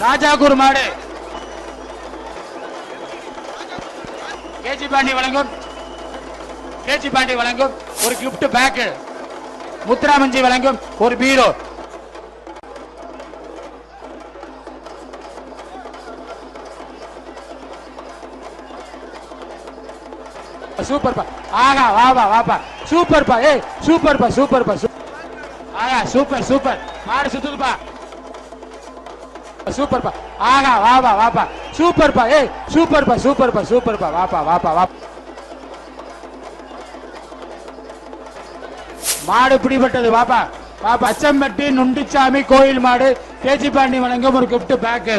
ராஜாக்கூர் மாடு கேஜி பாண்டி வழங்கும் ஒரு கிஃப்ட் பேக். முத்துராமஞ்சி வழங்கும் ஒரு பீரோ. சூப்பர்ப்பா. ஆகா வாப்பா சூப்பர்ப்பா. ஏய் சூப்பர்ப்பா. ஆகா சூப்பர் மாடு சுத்துதுப்பா. சூப்பர்ப்பா. ஆகா வாப்பா சூப்பர்ப்பா. ஏய் சூப்பர்ப்பா. வாப்பா. மாடு பிடிபட்டது வாப்பா. அச்சம்பட்டி நுண்டிச்சாமி கோயில் மாடு கேஜி பாண்டி வழங்கும் ஒரு கிஃப்ட் பேக்.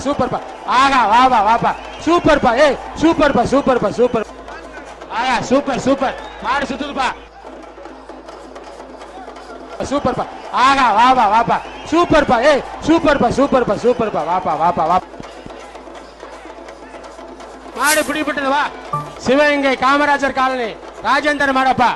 சூப்பர்ப்பா. ஆகா வாப்பா சூப்பர்ப்பா. ஏய் சூப்பர். ஆகா சூப்பர் மாடு சுத்துதுப்பா. சூப்பர்ப்பா. ஆகா வாப்பா சூப்பர்ப்பா. ஏய் சூப்பர்ப்பா. வாப்பா. மாடு பிடிபட்டது வா. சிவகங்கை காமராஜர் காலனி ராஜேந்தர் மாடப்பா.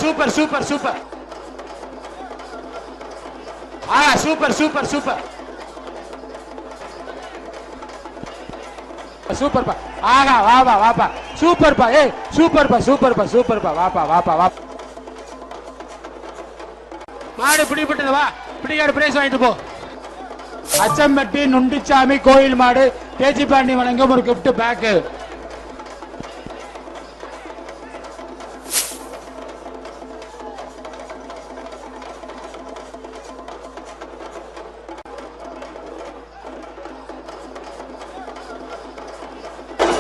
சூப்பர். சூப்பர்ப்பா. ஆகா வாப்பா சூப்பர்ப்பா. ஏய் சூப்பர்ப்பா. வாப்பா. மாடு பிடிபட்டது வா. பிடிக்காடு பிரைஸ் வாங்கிட்டு போ. அச்சம்பட்டி நுண்டிச்சாமி கோயில் மாடு கேஜி பாண்டி வழங்கும் ஒரு கிஃப்ட் பேக்.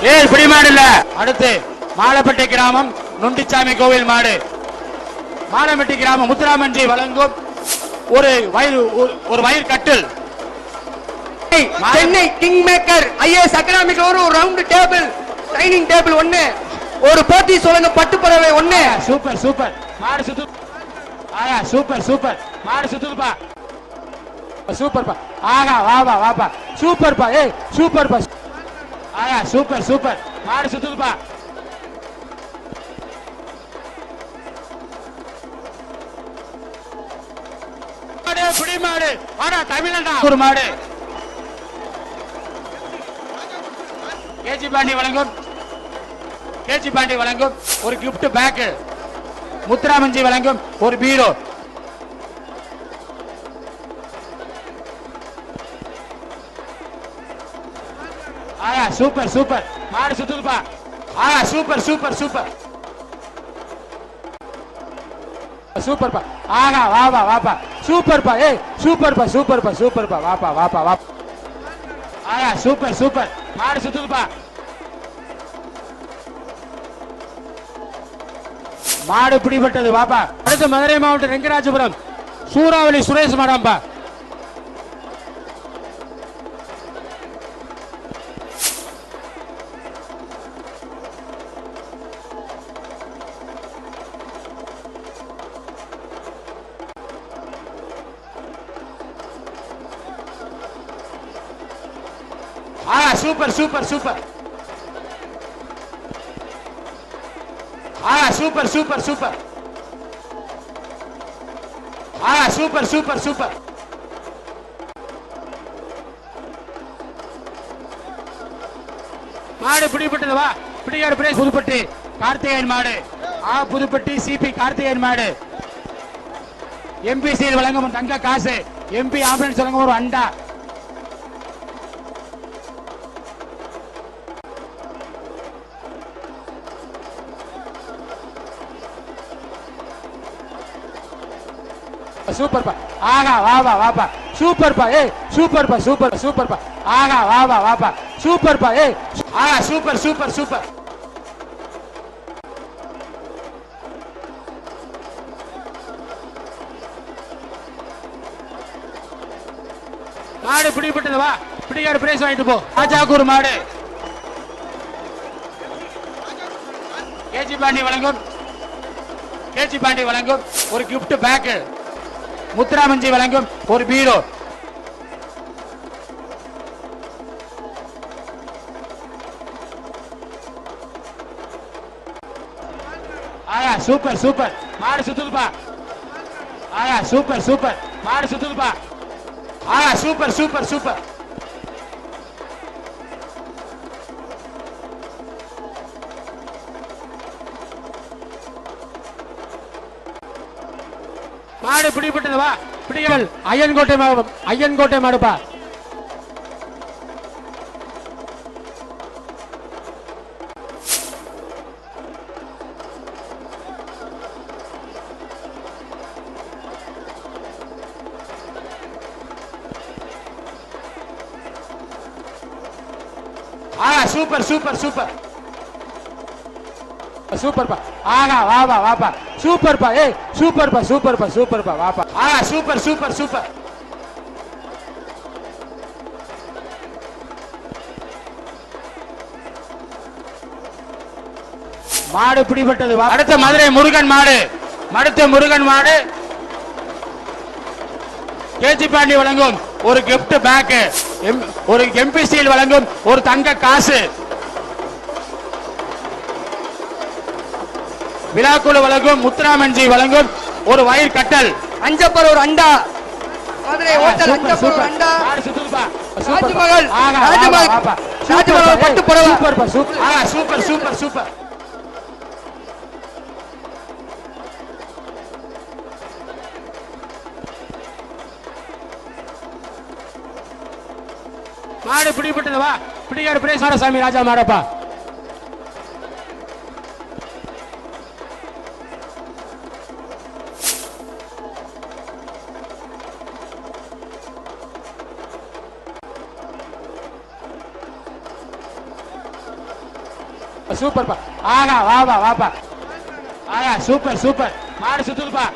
ஏய் பிடி மாடு இல்ல. அடுத்து மாலப்பட்டி கிராமம் நுண்டிச்சாமி கோவில் மாடு. மாலப்பட்டி கிராமம் முத்துராமன்ஜி வழங்கும் ஒரு வயிறு கட்டில். சென்னை கிங் மேக்கர் ஐஏஎஸ் அகாடமிக்கு ஒரு ரவுண்ட் டேபிள் டைனிங் டேபிள் 1 ஒரு போட்டி சொல்லுங்க பட்டுப்பறவை 1. சூப்பர் மாடு சுத்து. ஆயா சூப்பர் மாடு சுத்துதுப்பா. சூப்பர்ப்பா. ஆகா வாப்பா சூப்பர்ப்பா. ஏய் சூப்பர்ப்பா. ஆயா சூப்பர் மாடு சுத்துதுப்பா. பிடி மாடு தமிழ்நாடு ஒரு மாடு கேஜி பாண்டி வழங்கும் ஒரு கிஃப்ட் பேக். முத்துராமஞ்சி வழங்கும் ஒரு பீரோ. ஆயா சூப்பர் மாடு சுத்துதுப்பா. ஆயா சூப்பர் சூப்பர்ப்பா. ஆகா வாப்பா சூப்பர்ப்பா. ஏய் சூப்பர்ப்பா. வாப்பா. ஆயா சூப்பர் மாடு சுத்துதுப்பா. மாடு பிடிபட்டது வாப்பா. அடுத்து மதுரை மாவட்டம் ரெங்கராஜபுரம் சூறாவளி சுரேஷ் மாடாம்பா. சூப்பர் மாடு பிடிபட்டது வா. பிடிக்காடு பிரைஸ் புதுப்பட்டி கார்த்திகேயன் மாடு. புதுப்பட்டி சிபி கார்த்திகேயன் மாடு. எம்பி சீல் வழங்கும் தங்க காசு. எம்பி ஆம்புலன்ஸ் வழங்கும் ஒரு அண்டா. சூப்பர்ப்பா. ஆகா வாப்பா சூப்பர்ப்பா. ஏய் சூப்பர்ப்பா. ஆகா வாப்பா சூப்பர்ப்பா. ஏய் ஆகா சூப்பர். மாடு பிடிபட்டது வா பிடிக்காரு பிரைஸ் வாங்கிட்டு போ ராஜாக்கூர் மாடு கேஜி பாண்டி வழங்கும் ஒரு gift பேக் முத்துராமன்ஜி வழங்கும் ஒரு பீரோ ஆயா சூப்பர் மாடு சுத்துதுப்பா ஆயா சூப்பர் மாடு சுத்துதுப்பா ஆயா சூப்பர் மாடு பிடிபட்டது வா பிடிகள் ஐயன்கோட்டை மாடுப்பா ஆயா சூப்பர்ப்பா ஆகா வாப்பா சூப்பர்ப்பா ஏய் சூப்பர்ப்பா வாப்பா ஆயா சூப்பர் மாடு பிடிபட்டது அடுத்த மதுரை முருகன் மாடு கேஜி பாண்டி வழங்கும் ஒரு gift பேக் ஒரு எம்பிசியில் வழங்கும் ஒரு தங்க காசு விழாக்குழு வழங்கும் முத்துராமன்ஜி வழங்கும் ஒரு வயிறு கட்டல் அஞ்சப்பர் ஒரு அண்டா மதுரை ஹோட்டல் அஞ்சப்பர் ஒரு அண்டா ராஜமகள் பட்டு புடவை சூப்பர் மாடு பிடிபட்டது வா பிடிக்காரு பிரைஸ் சாமி ராஜா மாடப்பா சூப்பர்ப்பா ஆகா வாப்பா ஆயா சூப்பர் மாடு சுத்துதுப்பா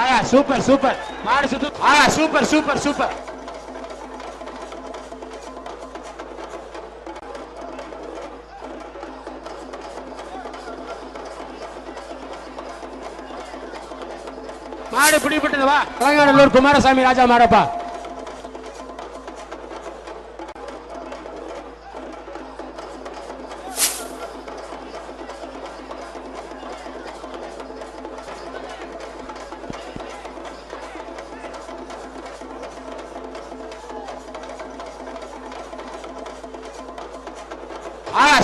ஆயா சூப்பர் மாடு சுத்து ஆயா சூப்பர் மாடு பிடிபட்டது வா அலங்காநல்லூர் குமாரசாமி ராஜா மாடப்பா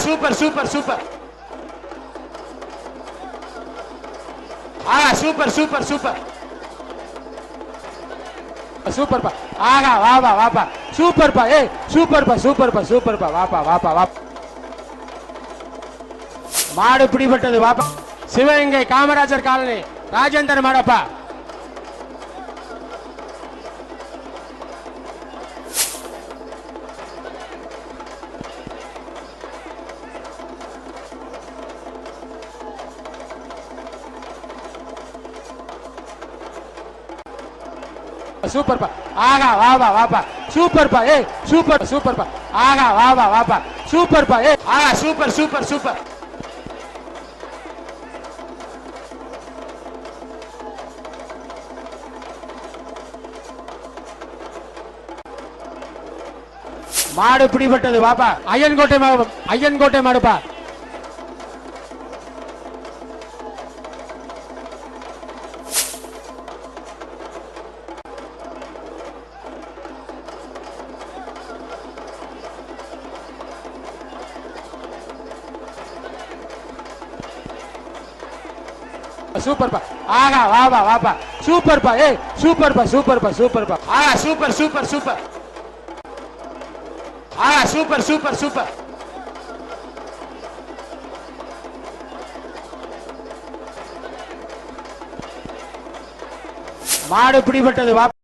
சூப்பர் சூப்பர்ப்பா ஆகா வாப்பா சூப்பர்ப்பா ஏய் சூப்பர்ப்பா வாப்பா மாடு பிடிபட்டது வாப்பா சிவகங்கை காமராஜர் காலனி ராஜேந்தர் மாடப்பா சூப்பர்ப்பா ஆகா வாப்பா சூப்பர்ப்பா ஏய் சூப்பர்ப்பா ஆகா வாப்பா சூப்பர்ப்பா ஏய் ஆகா சூப்பர் மாடு பிடிபட்டது வாப்பா ஐயன்கோட்டை மாடுப்பா சூப்பர்ப்பா ஆகா வாப்பா சூப்பர்ப்பா ஏய் சூப்பர்ப்பா ஆகா சூப்பர் ஆகா சூப்பர் மாடு பிடிபட்டது வாப்பா